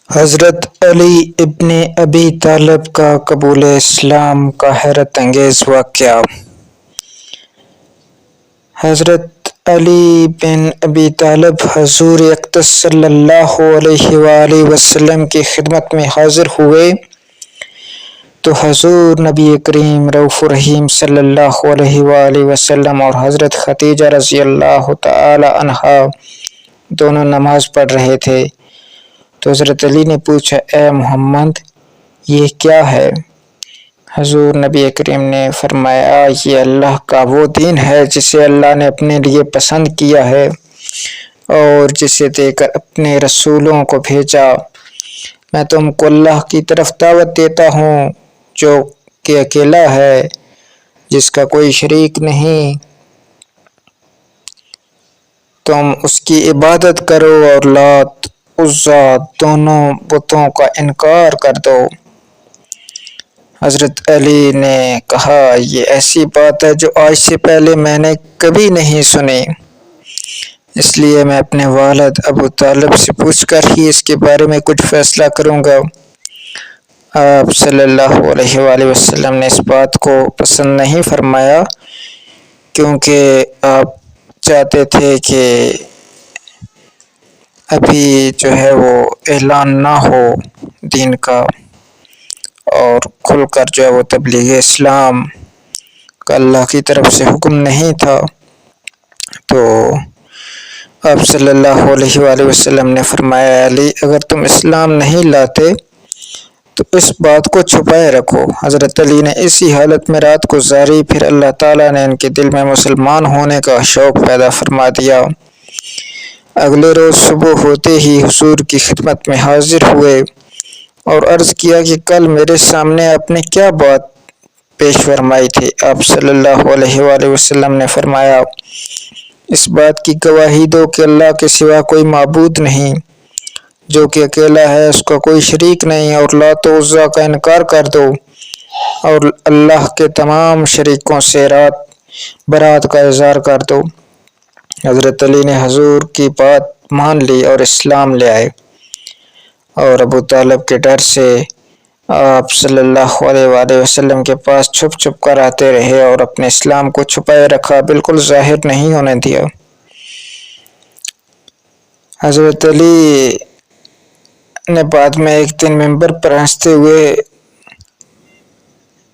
حضرت علی ابن ابی طالب کا قبول اسلام کا حیرت انگیز واقعہ۔ حضرت علی بن ابی طالب حضور اقدس صلی اللہ علیہ وآلہ وسلم کی خدمت میں حاضر ہوئے تو حضور نبی کریم رؤوف الرحیم صلی اللہ علیہ وآلہ وسلم اور حضرت خدیجہ رضی اللہ تعالی عنہا دونوں نماز پڑھ رہے تھے تو حضرت علی نے پوچھا، اے محمد، یہ کیا ہے؟ حضور نبی کریم نے فرمایا، یہ اللہ کا وہ دین ہے جسے اللہ نے اپنے لیے پسند کیا ہے اور جسے دے کر اپنے رسولوں کو بھیجا۔ میں تم کو اللہ کی طرف دعوت دیتا ہوں جو کہ اکیلا ہے، جس کا کوئی شریک نہیں۔ تم اس کی عبادت کرو اور لات عزا دونوں بتوں کا انکار کر دو۔ حضرت علی نے کہا، یہ ایسی بات ہے جو آج سے پہلے میں نے کبھی نہیں سنی، اس لیے میں اپنے والد ابو طالب سے پوچھ کر ہی اس کے بارے میں کچھ فیصلہ کروں گا۔ آپ صلی اللہ علیہ وآلہ وسلم نے اس بات کو پسند نہیں فرمایا کیونکہ آپ چاہتے تھے کہ ابھی جو ہے وہ اعلان نہ ہو دین کا اور کھل کر جو ہے وہ تبلیغ اسلام کا اللہ کی طرف سے حکم نہیں تھا۔ تو آپ صلی اللہ علیہ وآلہ وسلم نے فرمایا، علی، اگر تم اسلام نہیں لاتے تو اس بات کو چھپائے رکھو۔ حضرت علی نے اسی حالت میں رات گزاری، پھر اللہ تعالیٰ نے ان کے دل میں مسلمان ہونے کا شوق پیدا فرما دیا۔ اگلے روز صبح ہوتے ہی حضور کی خدمت میں حاضر ہوئے اور عرض کیا کہ کل میرے سامنے آپ نے کیا بات پیش فرمائی تھی؟ آپ صلی اللہ علیہ وآلہ وسلم نے فرمایا، اس بات کی گواہی دو کہ اللہ کے سوا کوئی معبود نہیں، جو کہ اکیلا ہے، اس کا کوئی شریک نہیں، اور لات و عزا کا انکار کر دو اور اللہ کے تمام شریکوں سے برات کا اظہار کر دو۔ حضرت علی نے حضور کی بات مان لی اور اسلام لے آئے، اور ابو طالب کے ڈر سے آپ صلی اللہ علیہ وآلہ وسلم کے پاس چھپ چھپ کر آتے رہے اور اپنے اسلام کو چھپائے رکھا، بالکل ظاہر نہیں ہونے دیا۔ حضرت علی نے بعد میں ایک دن منبر پر ہنستے ہوئے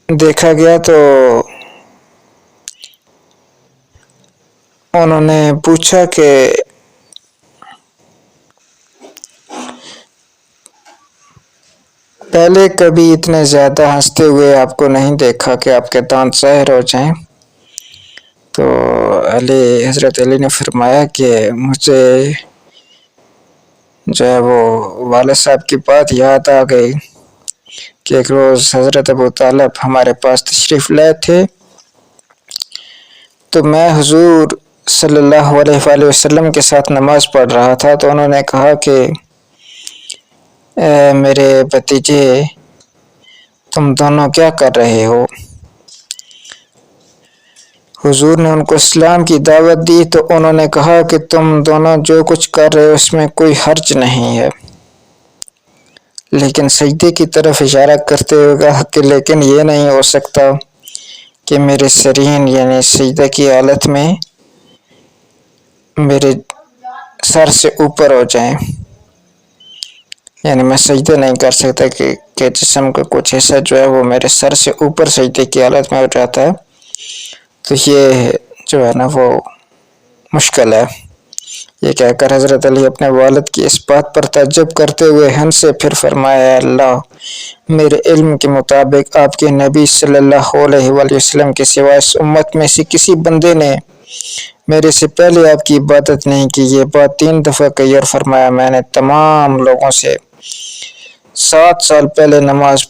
دیکھا گیا تو انہوں نے پوچھا کہ پہلے کبھی اتنے زیادہ ہنستے ہوئے آپ کو نہیں دیکھا کہ آپ کے دانت ظاہر ہو جائیں۔ تو حضرت علی نے فرمایا کہ مجھے جو ہے وہ والد صاحب کی بات یاد آ گئی کہ ایک روز حضرت ابو طالب ہمارے پاس تشریف لائے تھے تو میں حضور صلی اللہ علیہ وآلہ وسلم کے ساتھ نماز پڑھ رہا تھا، تو انہوں نے کہا کہ اے میرے بھتیجے، تم دونوں کیا کر رہے ہو؟ حضور نے ان کو اسلام کی دعوت دی تو انہوں نے کہا کہ تم دونوں جو کچھ کر رہے ہو اس میں کوئی حرج نہیں ہے، لیکن سجدے کی طرف اشارہ کرتے ہوئے کہا کہ لیکن یہ نہیں ہو سکتا کہ میرے سرین یعنی سجدہ کی حالت میں میرے سر سے اوپر ہو جائیں، یعنی میں سجدہ نہیں کر سکتا کہ جسم کا کچھ حصہ جو ہے وہ میرے سر سے اوپر سجدے کی حالت میں ہو جاتا ہے، تو یہ جو ہے نا وہ مشکل ہے۔ یہ کہہ کر حضرت علی اپنے والد کی اس بات پر تعجب کرتے ہوئے ہنسے، پھر فرمایا، اللہ، میرے علم کے مطابق آپ کے نبی صلی اللہ علیہ وآلہ وسلم کے سوا اس امت میں سے کسی بندے نے میرے سے پہلے آپ کی عبادت نہیں کی۔ یہ بات 3 دفعہ کہی اور فرمایا، میں نے تمام لوگوں سے 7 سال پہلے نماز